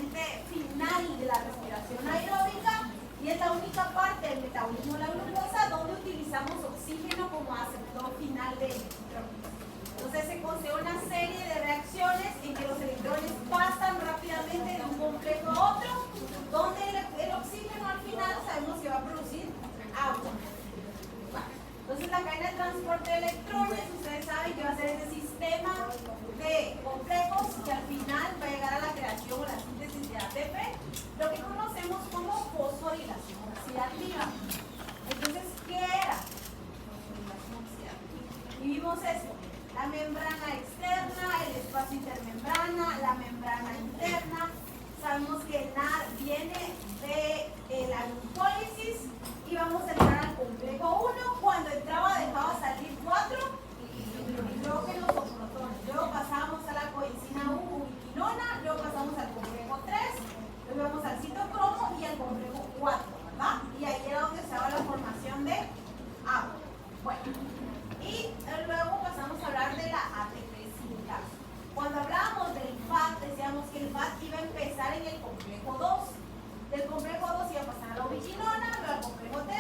componente final de la respiración aeróbica y es la única parte del metabolismo de la glucosa donde utilizamos oxígeno como aceptor final de electrones. Entonces se considera una serie de reacciones en que los electrones pasan rápidamente de un complejo a otro, donde el oxígeno al final sabemos que va a producir agua. Entonces la cadena de transporte de electrones, ustedes saben que va a ser ese sistema de complejos que al final va a llegar a la creación o la síntesis de ATP, lo que conocemos como fosforilación oxidativa. Entonces, ¿qué era? Fosforilación oxidativa. Y vimos esto, la membrana externa, el espacio intermembrana, la membrana interna. Sabemos que el NAD viene de la glucólisis y vamos a entrar al complejo 1. Cuando entraba dejaba salir 4 hidrógenos o protones. Luego pasamos a la coenzima U, ubiquinona, luego pasamos al complejo 3, luego vamos al citocromo y al complejo 4, ¿verdad? Y ahí era donde se daba la formación de agua. Bueno, y luego pasamos a hablar de la ATP sintasa. Cuando hablábamos del FAT, decíamos que el FAT iba a empezar en el complejo 2. Del complejo 2 iba a pasar a la ubiquinona, luego al complejo 3,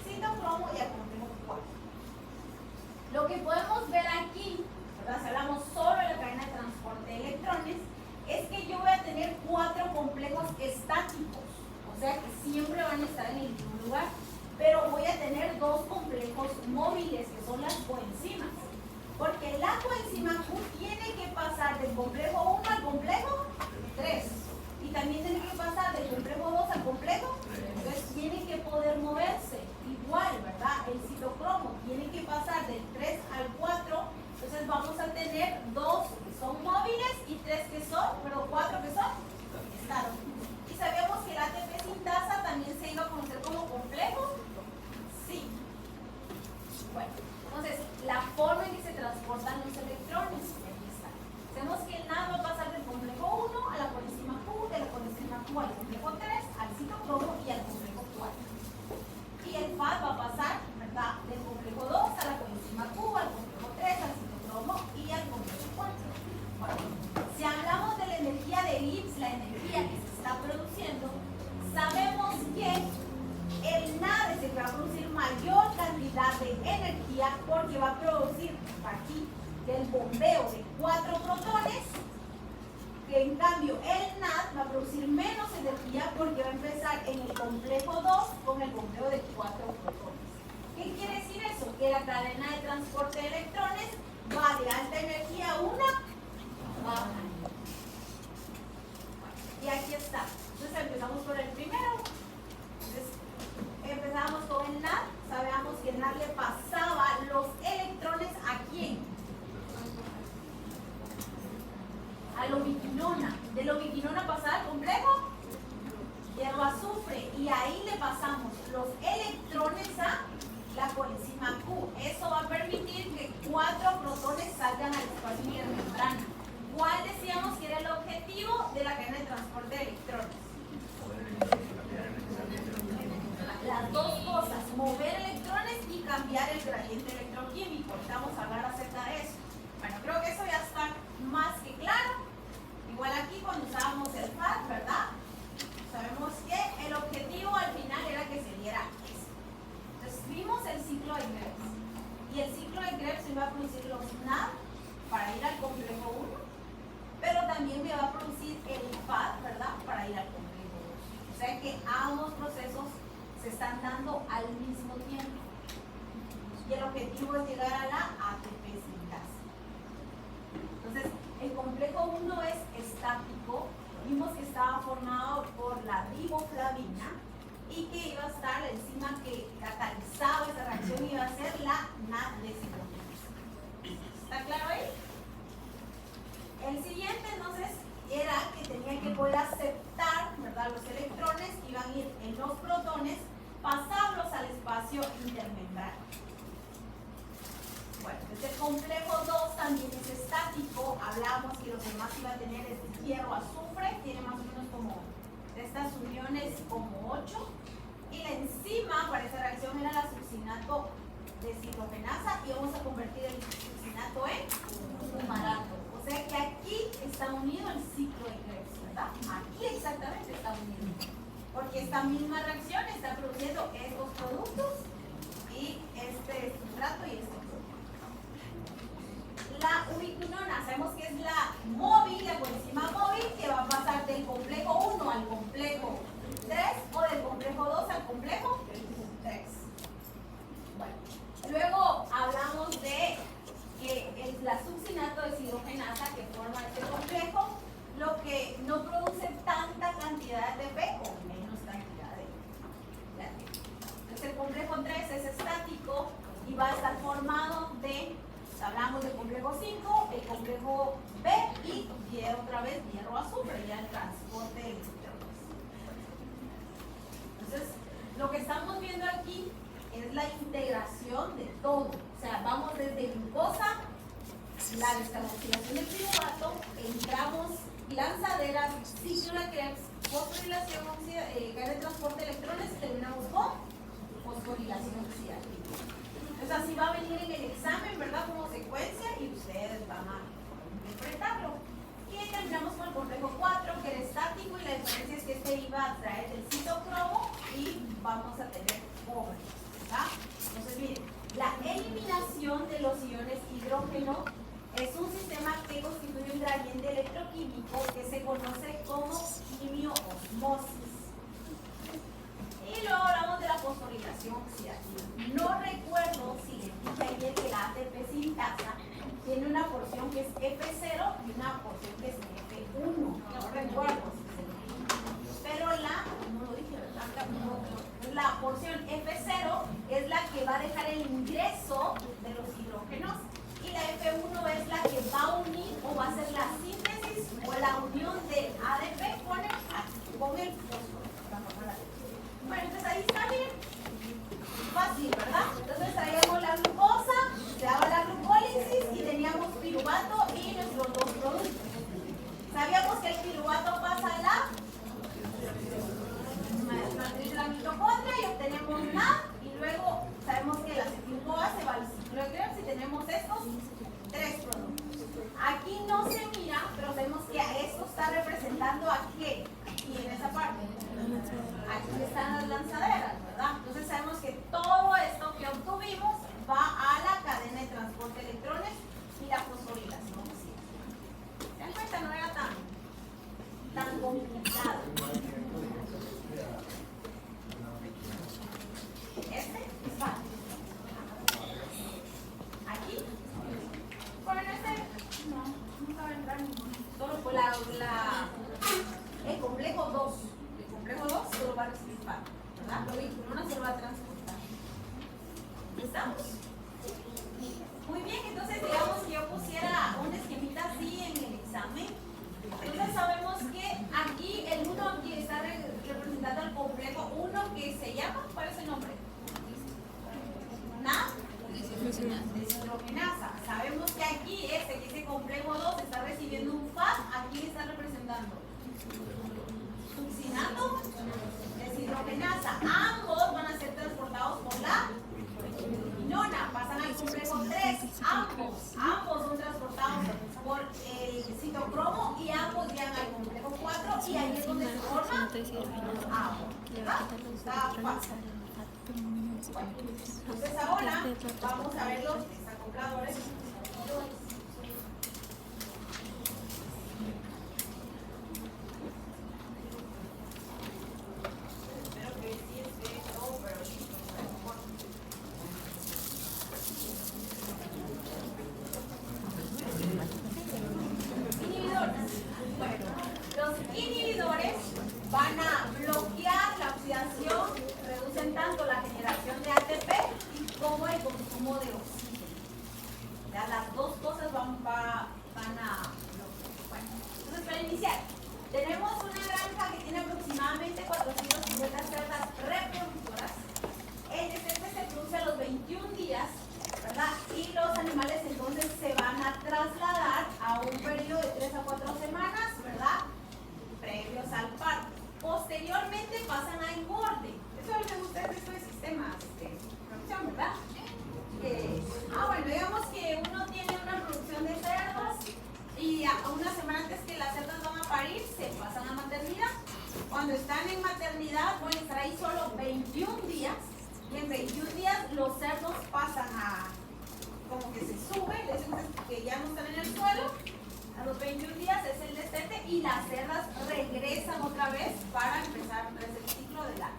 citocromo y al complejo 4. Lo que podemos ver aquí, ¿verdad? Si hablamos solo de la cadena de transporte de electrones, es que yo voy a tener 4 complejos estáticos, o sea que siempre van a estar en el mismo lugar, pero voy a tener 2 complejos móviles, que son las coenzimas. Porque la coenzima Q tiene que pasar del complejo 1 al complejo 3. Y también tiene que pasar del complejo 2 al complejo. Entonces tiene que poder moverse. Igual, ¿verdad? El citocromo tiene que pasar del 3 al 4. Entonces vamos a tener 2 que son móviles y 3 que son, pero 4 que son estáticos. Y sabíamos que la ATP sintasa también se iba a conocer como complejo. Sí. Bueno, entonces la forma en que se transportan los electrones, aquí está. Sabemos que el NAD va a pasar del complejo 1 a la coenzima Q, de la coenzima Q al complejo 3, al citocromo y al complejo 4. Y el FAT va a pasar, ¿verdad?, del complejo 2 a la coenzima Q, al complejo 3, al citocromo y al complejo 4. Bueno, si hablamos de la energía de Gibbs, la energía que se está produciendo, sabemos que el NAD es el que va a producir mayor cantidad de energía porque va a producir aquí del bombeo de 4 protones, que en cambio el NAD va a producir menos energía porque va a empezar en el complejo 2 con el bombeo de 4 protones. ¿Qué quiere decir eso? Que la cadena de transporte de electrones va de alta energía a una baja. Y aquí está. Entonces empezamos por el primero. Entonces, empezamos con el NAD. Sabíamos que el NAD le pasaba los electrones ¿a quién? A la ubiquinona. De la ubiquinona pasaba al complejo hierro azufre y ahí le pasamos los electrones a la coenzima Q. Eso va a permitir que 4 protones salgan al espacio intermembrana. ¿Cuál decíamos que era el objetivo de la cadena de transporte de electrones? Las dos cosas, mover electrones y cambiar el gradiente electroquímico. Vamos a hablar acerca de eso. Bueno, creo que eso ya está más que claro. Igual aquí cuando usábamos el FAT, ¿verdad? Sabemos que el objetivo al final era que se diera eso. Entonces vimos el ciclo de Krebs. Y el ciclo de Krebs iba a producir los NAD para ir al complejo 1, pero también me va a producir el FAT, ¿verdad? Para ir al complejo 2. O sea que ambos procesos se están dando al mismo tiempo. Y el objetivo es llegar a la ATP sintasa. Entonces, el complejo 1 es estático. Vimos que estaba formado por la riboflavina y que iba a estar la enzima que catalizaba esa reacción iba a ser la NAD deshidrogenasa. ¿Está claro ahí? El siguiente entonces era que tenía que poder aceptar, ¿verdad?, los electrones, iban a ir en los protones, pasarlos al espacio intermembrana. Bueno, este complejo 2 también es estático. Hablamos que los demás iba a tener este hierro azufre, tiene más o menos como de estas uniones como 8. Y la enzima para esa reacción era la succinato deshidrogenasa y vamos a convertir el succinato en fumarato. O sea que aquí está unido el ciclo de Krebs. ¿verdad? Aquí exactamente está uniendo. Porque esta misma reacción está produciendo estos productos y este sustrato y este producto. La ubiquinona, sabemos que es la móvil, la coenzima móvil, que va a pasar del complejo 1 al complejo 3 o del complejo 2 al complejo 3. Bueno, luego hablamos de que la succinato deshidrogenasa que forma este complejo, lo que no produce tanta cantidad de ATP o menos cantidad de ATP. Entonces el complejo 3 es estático y va a estar formado de, hablamos del complejo 5, el complejo B y otra vez hierro azufre, ya el transporte de electrones. Entonces, lo que estamos viendo aquí es la integración de todo. O sea, vamos desde glucosa, la descarboxilación del piruvato, entramos lanzaderas, ciclo de Krebs, fosforilación, cadena de transporte de electrones y terminamos con fosforilación oxidativa. Entonces así va a venir en el examen, ¿verdad? Como secuencia y ustedes van a interpretarlo. Y terminamos con el complejo 4, que era estático, y la diferencia es que este iba a traer el citocromo y vamos a tener cobre, ¿verdad? Entonces miren, la eliminación de los iones hidrógeno es un sistema que constituye un gradiente electroquímico que se conoce como quimioosmosis. Y luego hablamos de la fosforilación oxidativa. No recuerdo si les dije ayer que la ATP sintasa tiene una porción que es F0 y una porción que es F1. No recuerdo si se lo dije. Pero no lo dije, ¿verdad? La porción F0 es la que va a dejar el ingreso de los hidrógenos. Y la F1 es la que va a unir o va a hacer la síntesis o la unión del ADP con el fósforo. Bueno, entonces ahí está bien. Fácil, ¿verdad? Entonces traíamos la glucosa, se daba la glucólisis y teníamos piruvato y nuestros dos productos. Sabíamos que el piruvato pasa a la matriz de la mitocondria y obtenemos NAD, y luego sabemos que la acetil-CoA se va al ciclo de Krebs y tenemos estos tres productos. Aquí no se mira, pero sabemos que esto está representando a qué, aquí en esa parte. Aquí están las lanzaderas, ¿verdad? Entonces sabemos que todo esto que obtuvimos va a la cadena de transporte de electrones y la fosforilación. ¿Se dan cuenta? No era tan complicado. Este es fácil. Aquí, bueno, no va a entrar ninguno. Solo por el complejo 2. El complejo 2 solo va a recibir par, ¿verdad? Lo vi, una se va a transportar. ¿Estamos? Muy bien, entonces digamos que yo pusiera un esquemita así en el examen. Entonces sabemos que aquí el 1 aquí está representando al complejo 1 que se llama, ¿cuál es el nombre? Deshidrogenasa. Sabemos que aquí ese complejo 2 está recibiendo un FAD, aquí le está representando succinato deshidrogenasa. Ambos van a ser transportados por la ubiquinona, pasan al complejo 3, ambos son transportados por el citocromo y ambos llegan al complejo 4 y ahí es donde se forma ambos. Está fácil. Bueno, entonces ahora vamos a ver los desacopladores. Espero que sí esté todo, pero inhibidores. Bueno, los inhibidores van a bloquear la oxidación, reducen tanto la generación de ATP como el consumo de oxígeno. Ya las dos cosas van a bloquear. Bueno, entonces para iniciar, tenemos una granja que tiene aproximadamente 450 cerdas reproductoras. El descarte se produce a los 21 días, ¿verdad? Y los animales entonces se van a trasladar a un periodo de 3 a 4 semanas, ¿verdad? Previos al parto. Posteriormente pasan a engorde. Eso a mí me gusta esto de sistemas de producción, ¿verdad? Bueno, digamos que uno tiene una producción de cerdos y a una semana antes que las cerdas van a parir, se pasan a Cuando están en maternidad pueden estar ahí solo 21 días y en 21 días los cerdos pasan a, como que se suben, les dicen que ya no están en el suelo. A los 21 días es el destete y las cerdas regresan otra vez para empezar el ciclo de la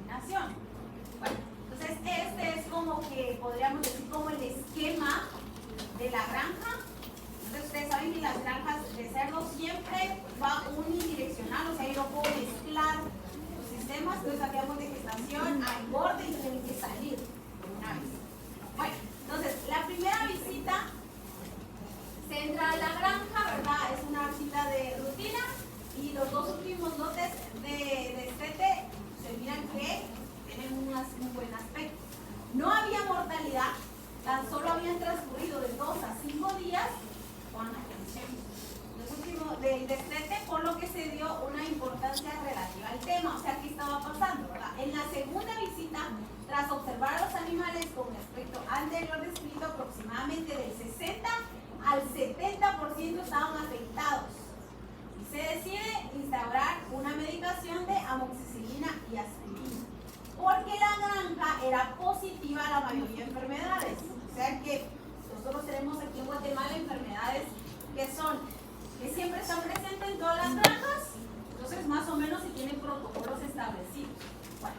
inseminación. Bueno, entonces este es como que podríamos decir como el esquema de la granja. Entonces ustedes saben que las granjas de cerdos siempre va unidireccional, o sea, yo no puedo mezclar los sistemas, entonces hacíamos de gestación a engorde y tienen que salir de una vez. Bueno, entonces la primera visita se entra a la granja, ¿verdad? Es una visita de rutina y los dos últimos lotes de destete se miran que tienen un buen aspecto. No había mortalidad, tan solo habían transcurrido de 2 a 5 días con la atención del destete, por lo que se dio una importancia relativa al tema. O sea, ¿qué estaba pasando, verdad? En la segunda visita, tras observar a los animales con aspecto anterior descrito, aproximadamente del 60 al 70% estaban afectados. Y se decide instaurar una medicación de amoxicilina y aspirina, porque la granja era positiva a la mayoría de enfermedades. O sea que nosotros tenemos aquí en Guatemala enfermedades que siempre están presentes en todas las granjas, entonces más o menos se tienen protocolos establecidos. Bueno,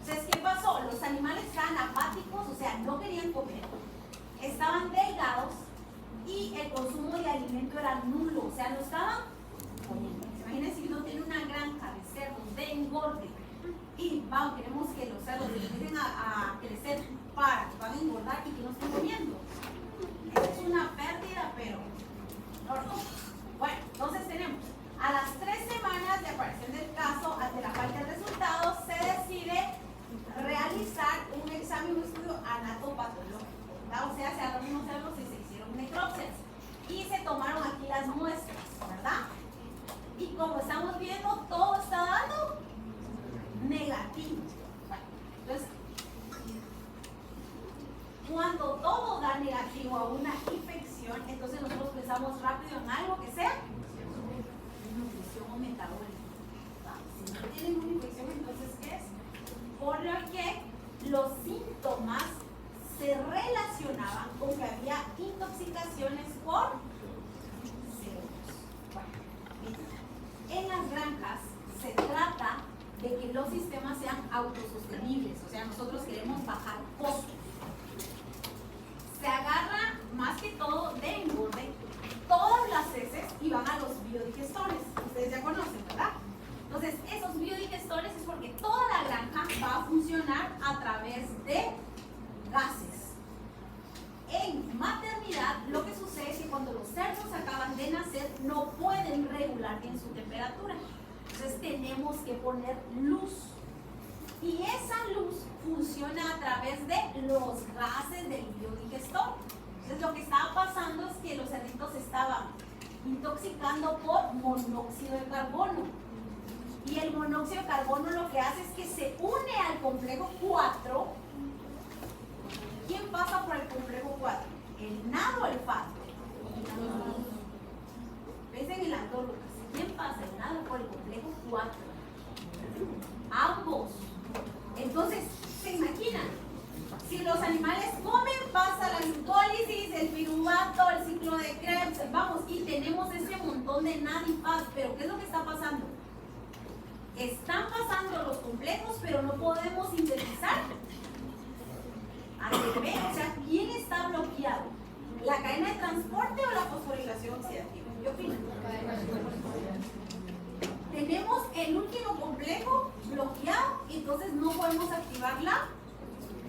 entonces ¿qué pasó? Los animales estaban apáticos, o sea, no querían comer, estaban delgados y el consumo de alimento era nulo, o sea, no estaban comiendo. Imagínense si uno tiene una granja de cerdos de engorde y queremos que los cerdos empiecen a crecer para que van a engordar y que no estén comiendo. Es una pérdida, pero no. Bueno, entonces tenemos a las 3 semanas de aparición del caso, ante la falta de resultados, se decide realizar un examen, un estudio anatopatológico, ¿verdad? O sea, se agarraron unos cerdos y se hicieron necropsias y se tomaron aquí las muestras, ¿verdad? Y como estamos viendo, todo está dando negativo. Bueno, entonces, cuando todo da negativo a una infección, entonces nosotros pensamos rápido en algo que sea nutrición o metabólica. Si no tienen una infección, entonces ¿qué es? Por lo que los síntomas se relacionaban con que había intoxicaciones por cerdos. Bueno, en las granjas se trata de que los sistemas sean autosostenibles, o sea, nosotros queremos bajar costos. Se agarra más que todo de engorde todas las heces y van a los biodigestores. Ustedes ya conocen, ¿verdad? Entonces, esos biodigestores es porque toda la granja va a funcionar a través de gases. En maternidad, lo que sucede es que cuando los cerdos acaban de nacer, no pueden regular bien su temperatura. Entonces, tenemos que poner luz. Y esa luz funciona a través de los gases del biodigestor. Entonces lo que estaba pasando es que los cerditos estaban intoxicando por monóxido de carbono. Y el monóxido de carbono lo que hace es que se une al complejo 4. ¿Quién pasa por el complejo 4? ¿El nado o el fato? Piensen en las dos, Lucas. ¿Quién pasa el nado por el complejo 4? Ambos. Entonces, ¿se imaginan? Si los animales comen, pasa la glucólisis, el piruvato, el ciclo de Krebs, vamos, y tenemos ese montón de NAD y FAD. Pero ¿qué es lo que está pasando? Están pasando los complejos, pero no podemos sintetizar. O sea, ¿quién está bloqueado? ¿La cadena de transporte o la fosforilación oxidativa? ¿Qué opinan? Tenemos el último complejo bloqueado y entonces no podemos activar la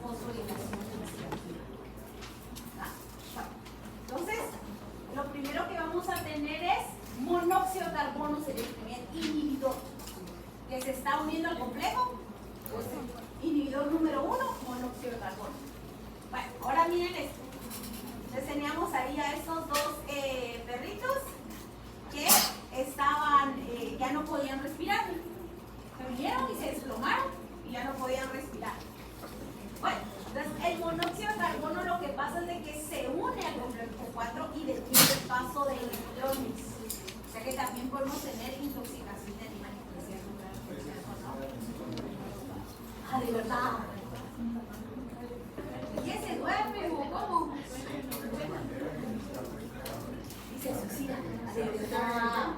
fosforilación oxidativa. Entonces, lo primero que vamos a tener es monóxido de carbono, sería el primer inhibidor que se está uniendo al complejo. Pues, inhibidor número 1, monóxido de carbono. Bueno, ahora miren esto. Entonces teníamos ahí a estos dos perritos que estaban, ya no podían respirar. Se vinieron y se desplomaron y ya no podían respirar. Bueno, entonces el monóxido de carbono lo que pasa es de que se une al complejo 4 y detiene el paso de electrones. O sea que también podemos tener intoxicación de animales.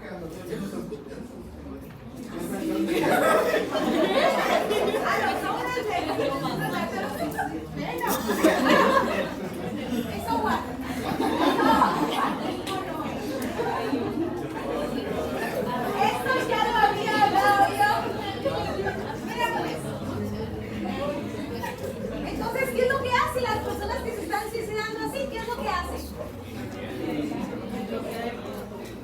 Eso guarda. Esto ya lo había hablado yo. Mira pues. Entonces, ¿qué es lo que hacen las personas que se están suicidando así? ¿Qué es lo que hacen?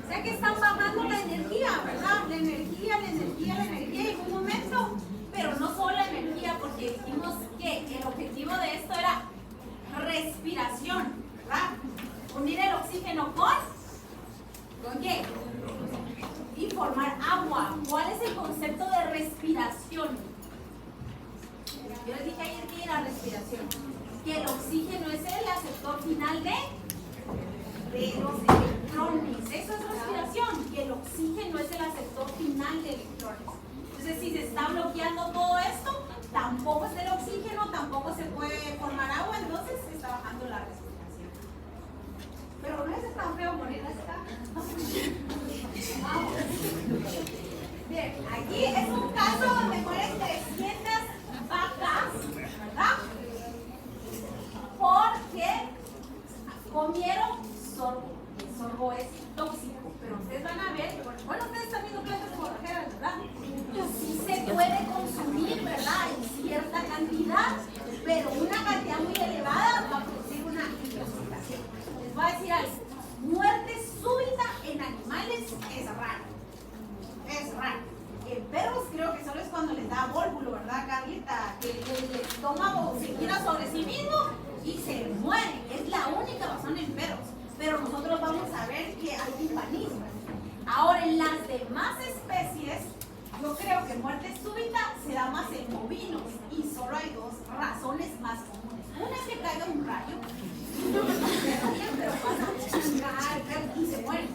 O sea que están bajando la energía, ¿verdad? La energía en un momento. Pero no solo la energía, porque dijimos que el objetivo de esto era respiración, ¿verdad? Unir el oxígeno ¿con qué? Y formar agua. ¿Cuál es el concepto de respiración? Yo les dije ayer que era respiración. Que el oxígeno es el aceptor final de los electrones. Eso es respiración. Que el oxígeno es el aceptor final de electrones. Entonces, si se está bloqueando todo esto, tampoco es el oxígeno, tampoco se puede formar agua, entonces se está bajando la respiración. Pero no es tan feo morir acá. Vamos. Bien, aquí es un caso donde mueren 300 vacas, ¿verdad? Porque comieron sorgo. El sorgo es tóxico, pero ustedes van a ver, bueno, ustedes están viendo plantas forrajeras, ¿verdad? Sí se puede consumir, ¿verdad? En cierta cantidad, pero una cantidad muy elevada va a producir una intoxicación. Les voy a decir algo, muerte súbita en animales es raro. Es raro. En perros creo que solo es cuando les da vólvulo, ¿verdad, Carlita? Que el estómago se gira sobre sí mismo y se muere. Es la única razón en perros. Pero nosotros vamos a ver que hay timpanismo. Ahora, en las demás especies, yo creo que muerte súbita se da más en bovinos y solo hay dos razones más comunes. Una es que caiga un rayo, pero pasa a caer y se muere.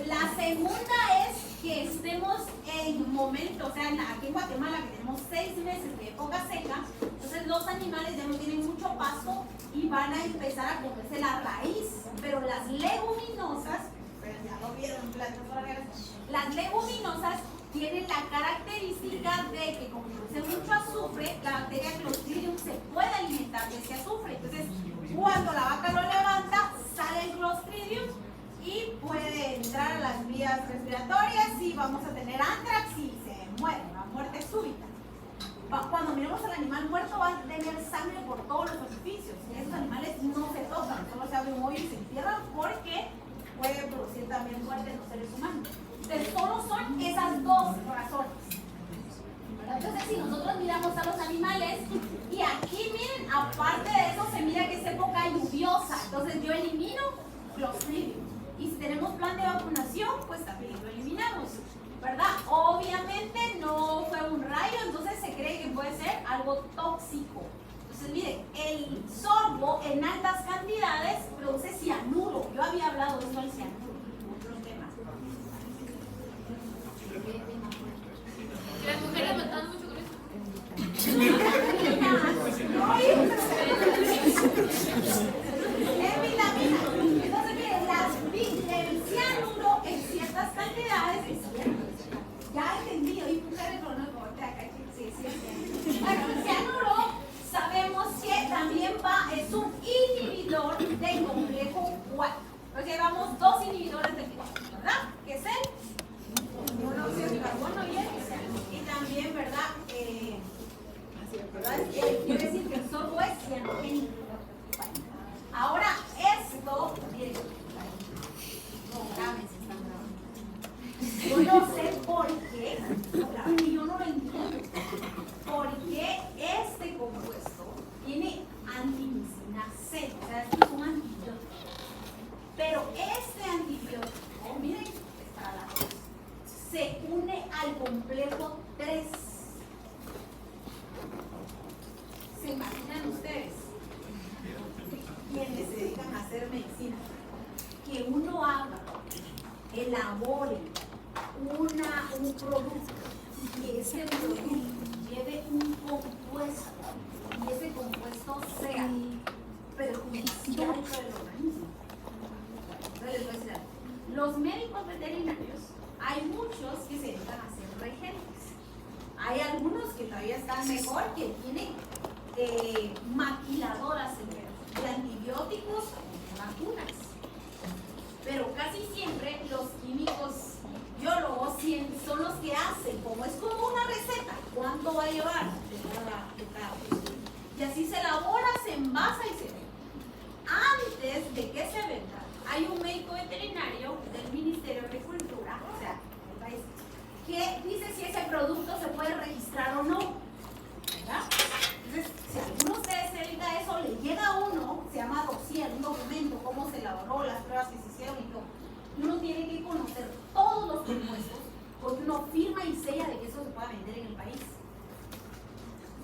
La segunda es que estemos en momentos, o sea, aquí en Guatemala que tenemos 6 meses de época seca, entonces los animales ya no tienen mucho pasto y van a empezar a comerse la raíz, pero las leguminosas, pero ya lo vieron, las leguminosas tienen la característica de que como produce mucho azufre, la bacteria Clostridium se puede alimentar de ese azufre, entonces cuando la vaca lo levanta, sale el Clostridium y puede entrar a las vías respiratorias y vamos a tener anthrax y se muere, una muerte súbita. Cuando miremos al animal muerto va a tener sangre por todos los orificios. Estos animales no se tocan, solo se abre un hoyo y se entierran porque puede producir también muerte en los seres humanos. Entonces solo son esas dos razones. Entonces si nosotros miramos a los animales y aquí miren, aparte de eso se mira que es época lluviosa, entonces yo elimino Clostridium. Y si tenemos plan de vacunación, pues también lo eliminamos, ¿verdad? Obviamente no fue un rayo, entonces se cree que puede ser algo tóxico. Entonces miren, el sorgo en altas cantidades produce cianuro. Yo había hablado de eso del cianuro, otros temas. Las mujeres matan mucho con Es vitamina. Entonces miren, el cianuro en ciertas cantidades es cierto. Ya entendí, oí mujeres, pero no como acá. Sí. Bueno, el cianuro sabemos que también es un inhibidor del complejo 4. Porque llevamos 2 inhibidores del 4, ¿verdad? Que es el monóxido de carbono y también, ¿verdad? Quiere decir que el sorgo es cianogénico. Ahora, esto, miren, no, grábense, están grabando. Yo no sé por qué, yo no lo entiendo, porque este compuesto tiene antimicina C, o sea, es un antibiótico. Pero este antibiótico, miren, es para la tos, se une al complejo 3. ¿Se imaginan ustedes? Quienes se dedican a hacer medicina, que uno haga, elabore un producto y que ese producto lleve un compuesto y ese compuesto sea perjudicial para el organismo. Entonces les voy a decir algo. los médicos veterinarios, hay muchos que se dedican a hacer regentes. Hay algunos que todavía están mejor, que tienen maquiladoras de antibióticos y vacunas. Pero casi siempre los químicos biólogos son los que hacen, como es como una receta, cuánto va a llevar de cada cosa. Y así se elabora, se envasa y se vende. Antes de que se venda, hay un médico veterinario del Ministerio de Agricultura, o sea, el país, que dice si ese producto se puede registrar o no. ¿Verdad? Entonces, si alguno de ustedes se dedica a eso, le llega a uno, se llama dossier, un documento, cómo se elaboró, las pruebas que se hicieron y todo. Y uno tiene que conocer todos los compuestos, porque uno firma y sella de que eso se pueda vender en el país.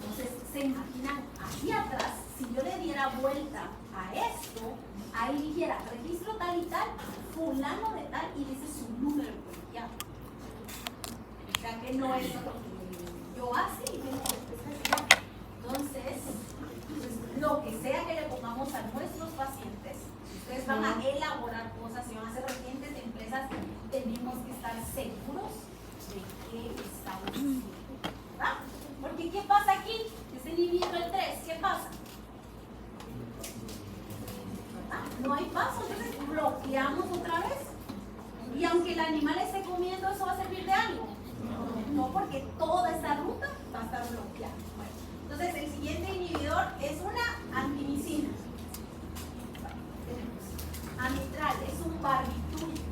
Entonces, se imaginan, aquí atrás, si yo le diera vuelta a esto, ahí dijera registro tal y tal, fulano de tal, y dice su número colegiado. O sea que no es lo que yo hace y tengo especialidad. Entonces, pues, lo que sea que le pongamos a nuestros pacientes, si ustedes van a elaborar cosas, si van a hacer regentes de empresas, tenemos que estar seguros de qué estamos haciendo, ¿verdad? Porque ¿qué pasa aquí? Que está inhibiendo el 3, ¿qué pasa? ¿Verdad? No hay paso, entonces bloqueamos otra vez. Y aunque el animal esté comiendo, ¿eso va a servir de algo? No, porque toda esta ruta va a estar bloqueada. Bueno, entonces el siguiente inhibidor es una antimicina. Tenemos amitral, es un barbitúrico.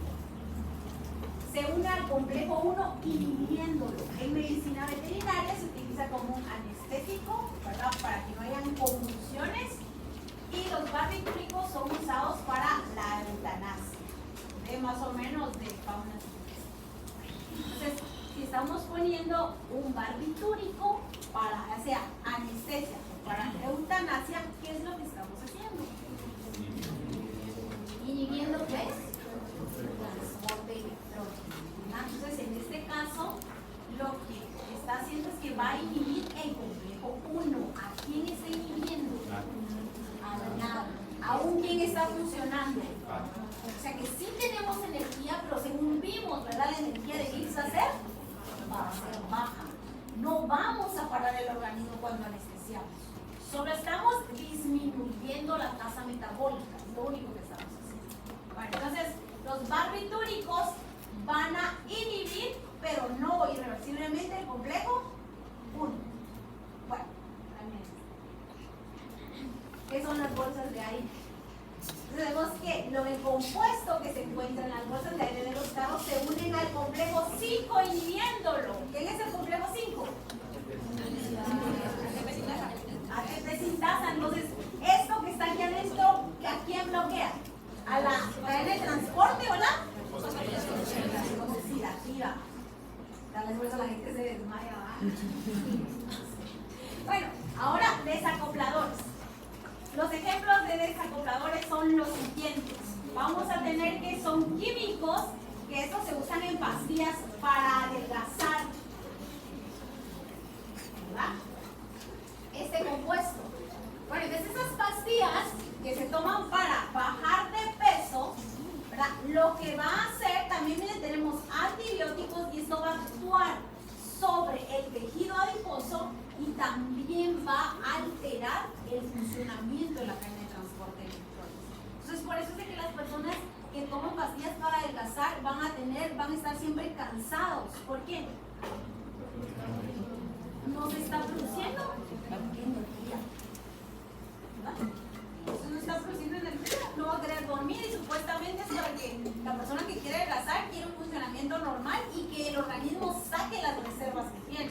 Se une al complejo 1 inhibiéndolo. En medicina veterinaria se utiliza como un anestésico, ¿verdad? Para que no hayan convulsiones. Y los barbitúricos son usados para la eutanasia, más o menos de fauna silvestre. Entonces, si estamos poniendo un barbitúrico para, ya sea anestesia o para eutanasia, ¿qué es lo que estamos haciendo? ¿Inhibiendo qué es? Transporte electrónico. Entonces, en este caso, lo que está haciendo es que va a inhibir el complejo 1. ¿A quién está inhibiendo? A nada. ¿Aún quién está funcionando? O sea que sí tenemos energía, pero según vimos, ¿verdad? La energía de qué va a ser baja. No vamos a parar el organismo cuando anestesiamos. Solo estamos disminuyendo la tasa metabólica. Es lo único que estamos haciendo. Bueno, entonces, los barbitúricos van a inhibir, pero no irreversiblemente, el complejo 1. Bueno, ¿qué son las bolsas de aire? Vemos que el compuesto que se encuentra en las bolsas de aire de los carros se unen al complejo 5 inhibiéndolo. ¿Quién es el complejo 5? ATP sintasa. Entonces, esto que está aquí adentro, ¿a quién bloquea? ¿A la cadena de transporte o la oxidativa? Tal vez la gente se desmaya. Bueno, ahora desacopladores. Los ejemplos de desacopladores son los siguientes. Vamos a tener que son químicos, que estos se usan en pastillas para adelgazar, ¿verdad? Este compuesto. Bueno, entonces esas pastillas que se toman para bajar de peso, ¿verdad? Lo que va a hacer, también miren, tenemos antibióticos y esto va a actuar sobre el tejido adiposo y también va a alterar el funcionamiento de la cadena de transporte electrónico. Entonces, por eso es de que las personas que toman pastillas para adelgazar van a estar siempre cansados. ¿Por qué? No se está produciendo energía, ¿verdad? Entonces no está produciendo energía, no va a querer dormir y supuestamente es para que la persona que quiere adelgazar quiere un funcionamiento normal y que el organismo saque las reservas que tiene.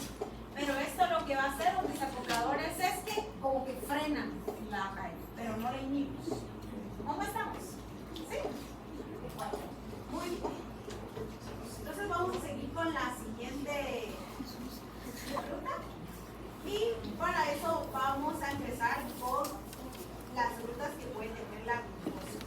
Pero esto lo que va a hacer los desacopladores es que como que frenan la cadena, pero no la inhiben. ¿Cómo estamos? ¿Sí? Bueno, muy bien. Entonces vamos a seguir con la siguiente ruta. Y para eso vamos a empezar con las rutas que puede tener la glucosa.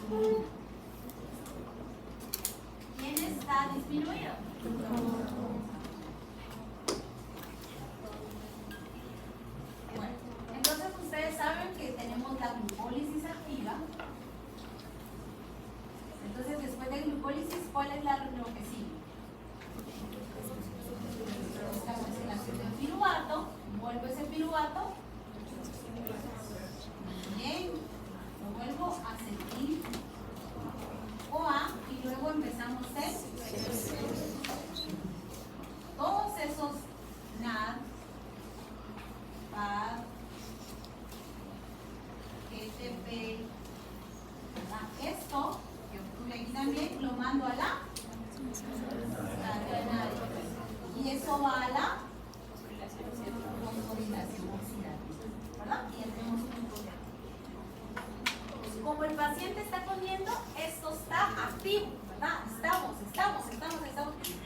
¿Quién está disminuido? Bueno, entonces ustedes saben que tenemos la glucólisis activa. Entonces, después de glucólisis, ¿cuál es lo que sigue? La oxidación del piruvato. Vuelvo ese piruvato. Bien. Lo vuelvo a acetil OA y luego empezamos todos esos NAD, PAD, GTP, esto que obtuve aquí también lo mando a la cadena y eso va a la fosforilación oxidativa, ¿verdad? Y ya tenemos un problema. Como el paciente está comiendo, esto está activo, ¿verdad? Estamos.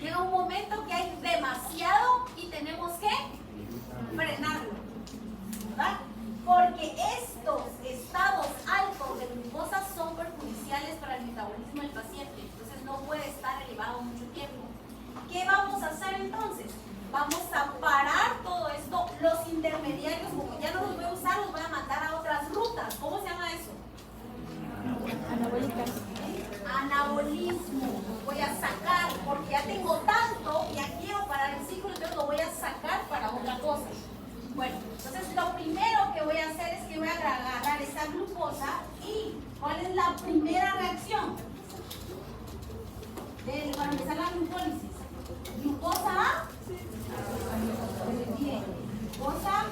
Llega un momento que hay demasiado y tenemos que frenarlo, ¿verdad? Porque estos estados altos de glucosa son perjudiciales para el metabolismo del paciente, entonces no puede estar elevado mucho tiempo. ¿Qué vamos a hacer entonces? Vamos a parar todo esto, los intermediarios, como ya no los voy a usar, los voy a mandar a otras rutas. ¿Cómo se llama eso? Anabólicas. Anabolismo. Voy a sacar, porque ya tengo tanto, ya quiero parar el ciclo, entonces lo voy a sacar para otra cosa. Bueno, entonces lo primero que voy a hacer es que voy a agarrar esta glucosa y ¿cuál es la primera reacción? Para empezar la glucólisis. Glucosa, bien, glucosa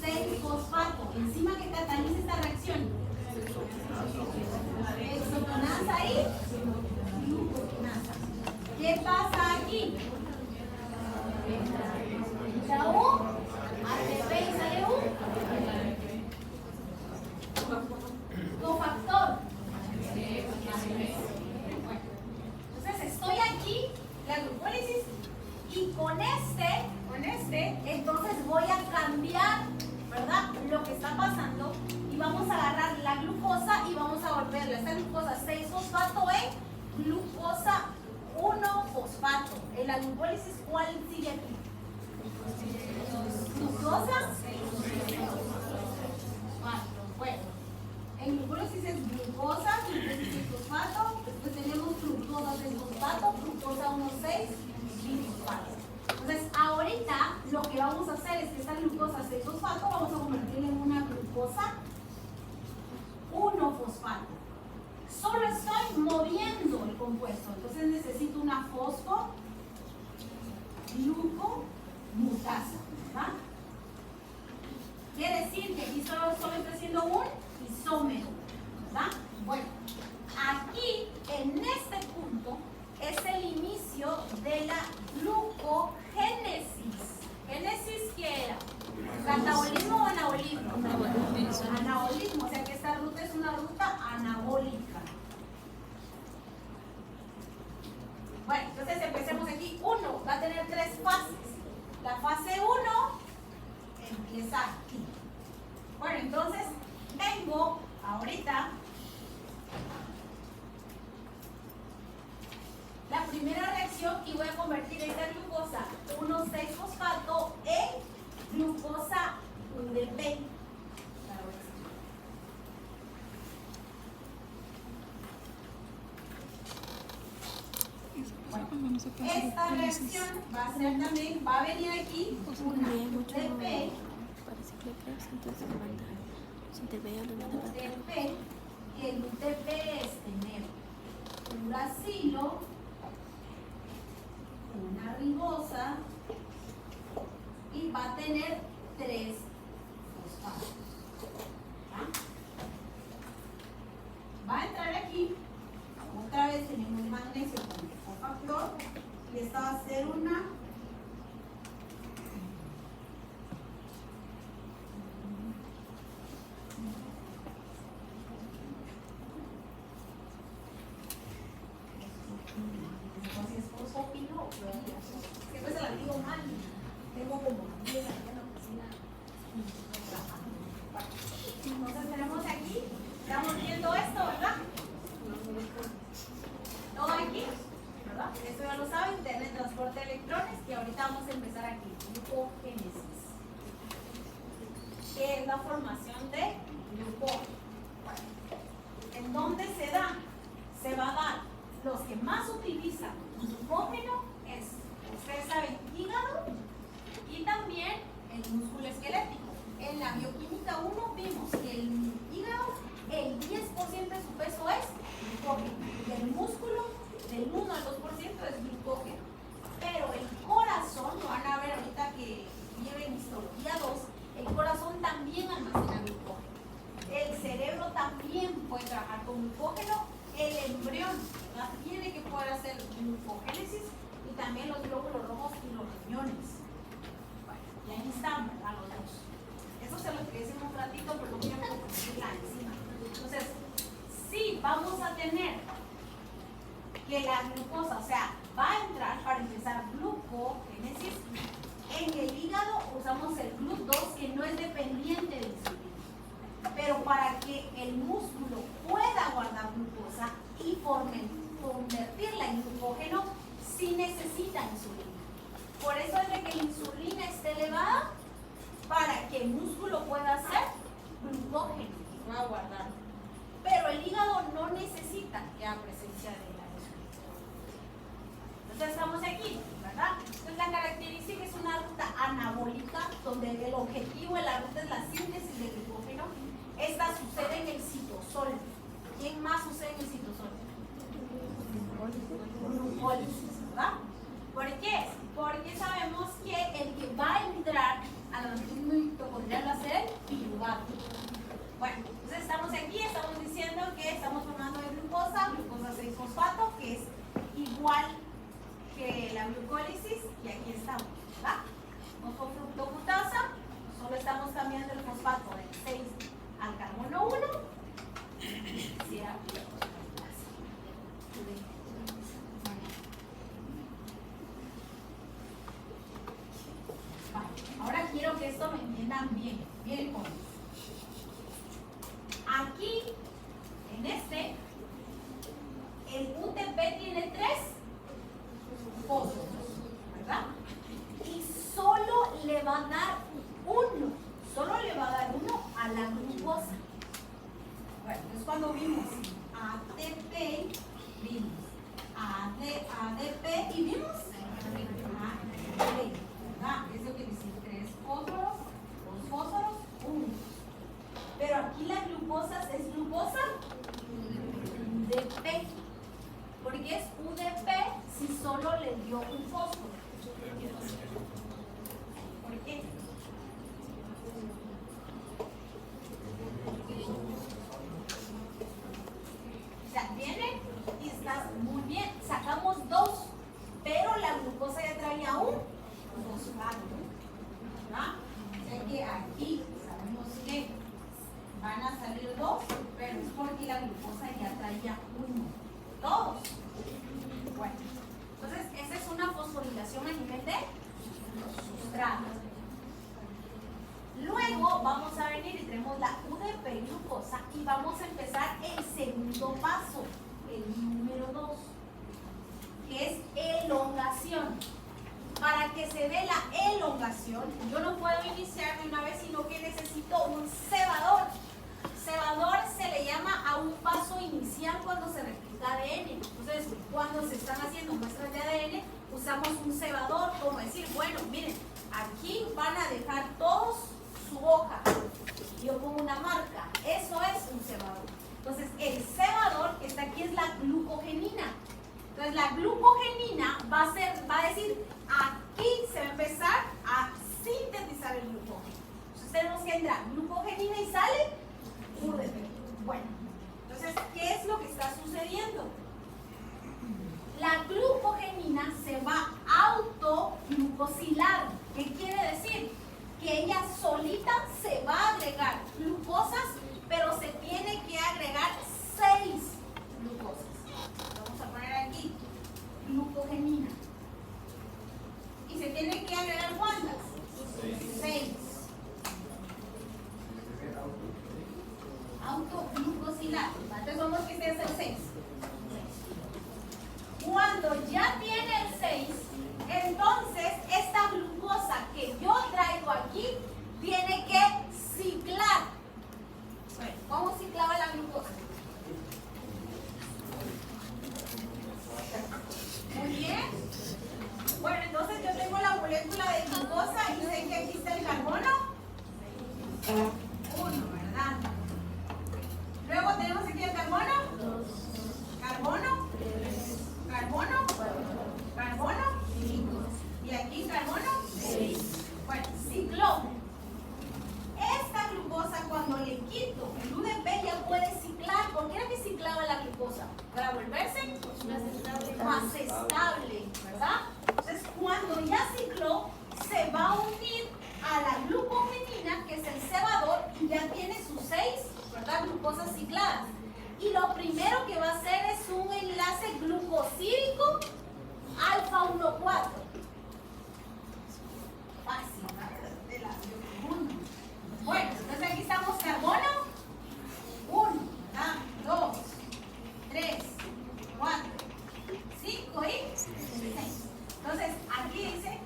6-fosfato. Encima que cataliza esta reacción. Hexokinasa y glucokinasa. ¿Qué pasa aquí? La U, ATP y sale U. Cofactor. Entonces estoy aquí, la glucólisis, y con este, entonces voy a cambiar, ¿verdad? Lo que está pasando y vamos a agarrar la glucosa y vamos a volverla, esta glucosa 6-fosfato en glucosa 1-fosfato. En la glucólisis, ¿cuál sigue aquí? Glucosa 6-fosfato. Bueno, en glucólisis es glucosa 6-fosfato, después tenemos glucosa 6-fosfato, glucosa 1,6-fosfato. Entonces, ahorita lo que vamos a hacer es que esta glucosa 6-fosfato vamos a convertirla en una glucosa 1-fosfato. Solo estoy moviendo el compuesto, entonces necesito una fosfoglucomutasa, ¿verdad? Quiere decir que aquí solo estoy haciendo un isómero, ¿verdad? Bueno, aquí en este punto es el inicio de la glucogénesis. ¿Génesis qué era? ¿Catabolismo o anabolismo? Anabolismo, o sea que esta ruta es una ruta anabólica. Bueno, entonces empecemos aquí. 1 va a tener 3 fases. La fase 1 empieza aquí. Bueno, entonces vengo ahorita. La primera reacción y voy a convertir esta glucosa 1,6-fosfato en glucosa UDP. Bueno, esta reacción va a ser también, va a venir aquí una UDP. UDP, y el UDP es tener uracilo, una ribosa y va a tener 3 fosfatos. Va a entrar aquí, otra vez tenemos magnesio con cofactor y esta va a ser una siempre se la digo mal, tengo como 10 años en la oficina. Entonces tenemos aquí, estamos viendo esto, ¿verdad? dónde se da? Se va a dar. Los que más utilizan glucógeno es, ustedes saben, hígado y también el músculo esquelético. En la bioquímica 1 vimos que el hígado, el 10% de su peso es glucógeno. Y el músculo, del 1 al 2% es glucógeno. Pero el corazón, lo van a ver ahorita que lleven histología 2, el corazón también almacena glucógeno. El cerebro también puede trabajar con glucógeno. El embrión, ¿verdad?, tiene que poder hacer glucogénesis y también los glóbulos rojos y los riñones. Bueno, y ahí están, ¿verdad?, los dos. Eso se lo quería decir un ratito, pero no quiero compartir la enzima. Entonces, sí, vamos a tener que la glucosa, o sea, va a entrar para empezar glucogénesis. En el hígado usamos el GLUT2, que no es dependiente de insulina. Pero para que el músculo pueda guardar glucosa y convertirla en glucógeno, sí necesita insulina. Por eso es de que la insulina esté elevada para que el músculo pueda hacer glucógeno y pueda guardarlo. Pero el hígado no necesita que haya presencia de la insulina. Entonces estamos aquí, ¿verdad? Entonces la característica es una ruta anabólica, donde el objetivo de la ruta es la síntesis de glucógeno. Esta sucede en el citosol. ¿Quién más sucede en el citosol? Glucólisis, ¿verdad? ¿Por qué? Porque sabemos que el que va a entrar a la matriz mitocondrial va a ser el piruvato. Bueno, entonces estamos aquí, estamos diciendo que estamos formando de glucosa 6-fosfato, que es igual que la glucólisis, y aquí estamos, ¿verdad? Fosfofructocutasa, solo estamos cambiando el fosfato del 6 al carbono 1, si era ahora quiero que esto me entiendan bien, bien con aquí, en este, el UTP tiene 3 fósforos, ¿verdad? Y solo le va a dar uno a la glucosa. Bueno, entonces cuando vimos ATP, vimos ADP y vimos ADP, ¿verdad? Eso quiere decir 3 fósforos, 2 fósforos, 1. Pero aquí la glucosa es glucosa UDP. ¿Por qué es UDP si solo le dio un fósforo? ¿Por qué? O sea, viene y está muy bien. Sacamos 2, pero la glucosa ya traía un fosfato, ¿verdad? O sea que aquí sabemos que van a salir 2, pero es porque la glucosa ya traía 1. Todos. Bueno, entonces esa es una fosforilación a nivel de sustrato. Luego vamos a venir y tenemos la UDP glucosa y vamos a empezar el segundo paso, el número 2, que es elongación. Para que se dé la elongación, yo no puedo iniciar de una vez, sino que necesito un cebador. Cebador se le llama a un paso inicial cuando se replica ADN. Entonces, cuando se están haciendo muestras de ADN, usamos un cebador, como decir, bueno, miren, aquí van a dejar todos su hoja. Yo pongo una marca. Eso es un cebador. Entonces, el cebador que está aquí es la glucogenina. Entonces, la glucogenina va a decir, aquí se va a empezar a sintetizar el glucógeno. Entonces, tenemos que entrar glucogenina y sale UDP. Bueno, entonces, ¿qué es lo que está sucediendo? La glucogenina se va a autoglucosilar. ¿Qué quiere decir? Que ella solita se va a agregar glucosas, pero se tiene que agregar 6 glucosas. Vamos a poner aquí glucogenina. ¿Y se tiene que agregar cuántas? 6. glucosa para volverse más estable, ¿verdad? Entonces, cuando ya cicló, se va a unir a la glucomenina, que es el cebador, y ya tiene sus 6, ¿verdad?, glucosas cicladas. Y lo primero que va a hacer es un enlace glucosídico alfa 1,4. Fácil, ¿verdad? De la bueno, entonces aquí estamos carbono 1, 2, 3, 4, 5 y 6. Entonces aquí dice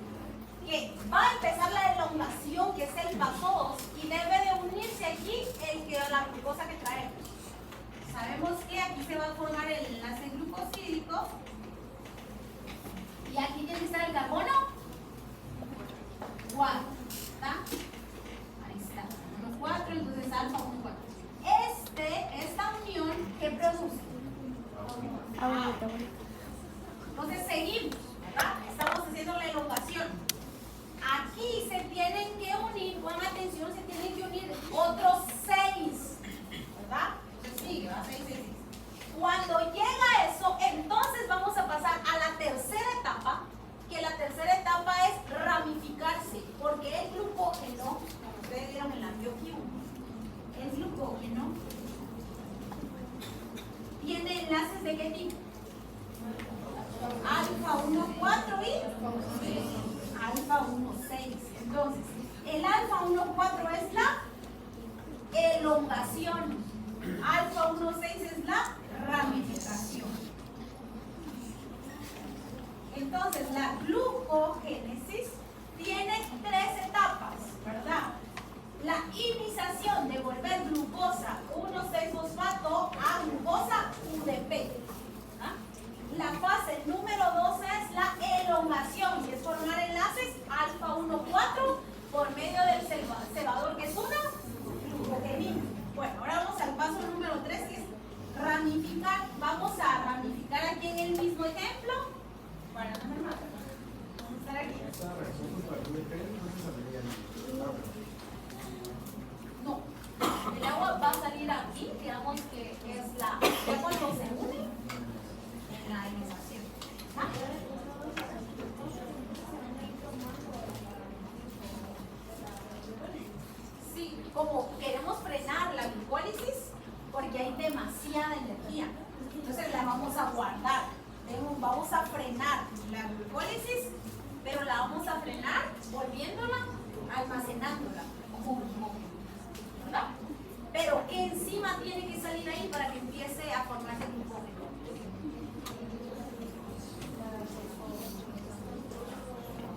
que va a empezar la elongación, que es el paso 2, y debe de unirse aquí la glucosa que traemos. Sabemos que aquí se va a formar el enlace glucosídico y aquí tiene que estar el carbono 4, ¿está? Ahí está, carbono 4, entonces alfa 1, 4. Esta unión, ¿qué produce? Entonces seguimos, ¿verdad? Estamos haciendo la elongación. Aquí se tienen que unir, con atención, se tienen que unir otros 6, ¿verdad? Entonces sigue, va 6, 6, 6. Cuando llega eso, entonces vamos a pasar a la tercera etapa, que la tercera etapa es ramificarse, porque el glucógeno, como ustedes vieron en la bio-Q, el glucógeno tiene enlaces de qué tipo? Alfa 1,4 y alfa 1,6. Entonces, el alfa 1,4 es la elongación, alfa 1,6 es la ramificación. Entonces, la glucogénesis tiene 3 etapas, ¿verdad? La inización de volver glucosa 1,6-fosfato a glucosa UDP. La fase número 2 es la elongación, y es formar enlaces alfa 1,4 por medio del cebador, que es una glucogenina. Bueno, ahora vamos al paso número 3, que es ramificar. Vamos a ramificar aquí en el mismo ejemplo. Bueno, vamos a estar aquí. No, el agua va a salir aquí, digamos que es la ya cuando se une en la inización. ¿Ah? Sí, como queremos frenar la glucólisis, porque hay demasiada energía, entonces la vamos a guardar. Vamos a frenar la glucólisis, pero la vamos a frenar volviéndola, almacenándola como glucógeno, ¿verdad? Pero ¿qué enzima tiene que salir ahí para que empiece a formarse glucógeno?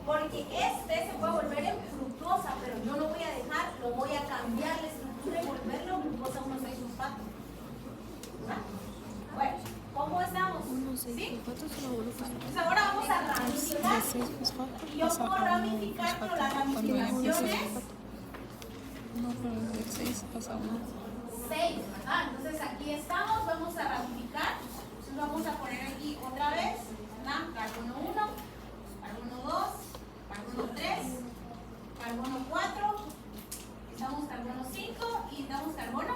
Porque se puede volver en fructosa, pero yo lo voy a dejar, lo voy a cambiar la estructura y volverlo glucosa 1,6-fosfato. ¿verdad? Bueno, ¿cómo estamos? ¿Sí? Pues ahora vamos a ramificar. Y yo puedo ramificar, pero la ramificación es 6, ¿verdad? Entonces aquí estamos, vamos a ramificar. Entonces vamos a poner aquí otra vez, ¿verdad? Carbono 1, carbono 2, carbono 3, carbono 4, estamos carbono 5 y estamos carbono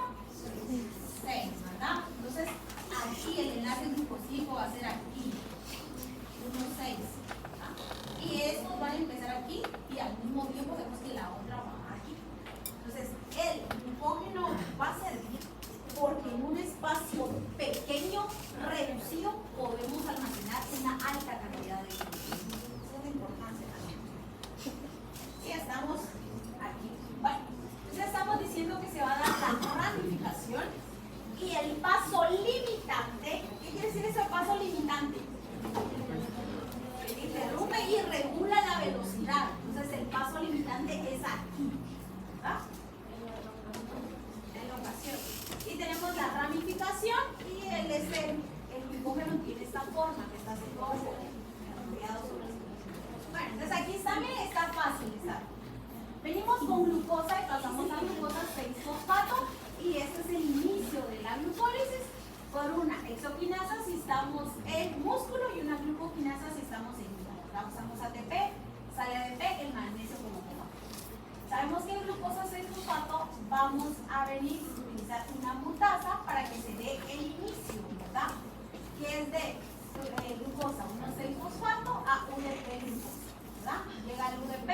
6, ¿verdad? Entonces aquí el enlace glucosídico va a ser aquí, 1, 6. Y estos van a empezar aquí y al mismo tiempo vemos que la otra va aquí. Entonces el glucógeno va a servir porque en un espacio pequeño, reducido, podemos almacenar una alta cantidad de glucógeno. Esa es la importancia también. Y estamos aquí. Bueno, entonces estamos diciendo que se va a dar la ramificación y el paso limitante. ¿Qué quiere decir ese paso limitante? Interrumpe y regula la velocidad. Entonces el paso limitante es aquí, ¿verdad? La elongación. Y tenemos la ramificación y el glucógeno tiene esta forma que está haciendo rodeado sobre el. Bueno, entonces aquí también está fácil, ¿está? Venimos con glucosa y pasamos a glucosa 6-fosfato y este es el inicio de la glucólisis por una exoquinasa si estamos en músculo y una glucoquinasa si estamos en hígado. Usamos ATP, sale ADP, el magnesio como cofato. Sabemos que en glucosa 6-fosfato vamos a venir a utilizar una mutasa para que se dé el inicio, ¿verdad? de glucosa 1,6-fosfato a UDP glucosa, ¿verdad? Llega el UDP,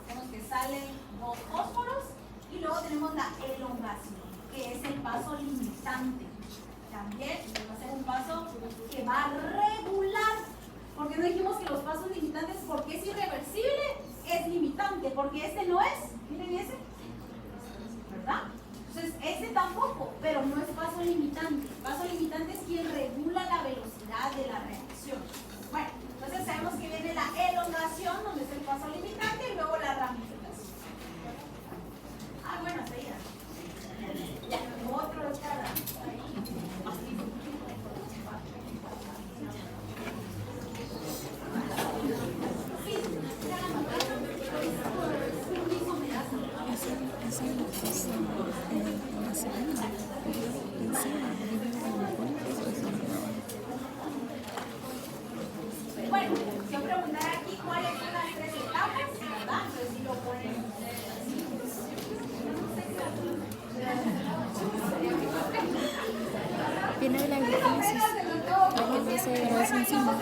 vemos que salen 2 fósforos y luego tenemos la elongación, que es el paso limitante. También va a ser un paso que va a regular, porque no dijimos que los pasos limitantes, porque es irreversible, es limitante, porque este no es, miren ese, ¿verdad? Entonces, este tampoco, pero no es paso limitante. Paso limitante es quien regula la velocidad de la reacción. Bueno, entonces sabemos que viene la elongación, donde es el paso limitante, y luego la ramificación. Ah, bueno, hasta ahí ya. Otro de cada. Bueno, yo preguntaré aquí cuáles son las 3 etapas, ¿verdad? Entonces si lo ponen viene de la glucosa, la que se grasa encima.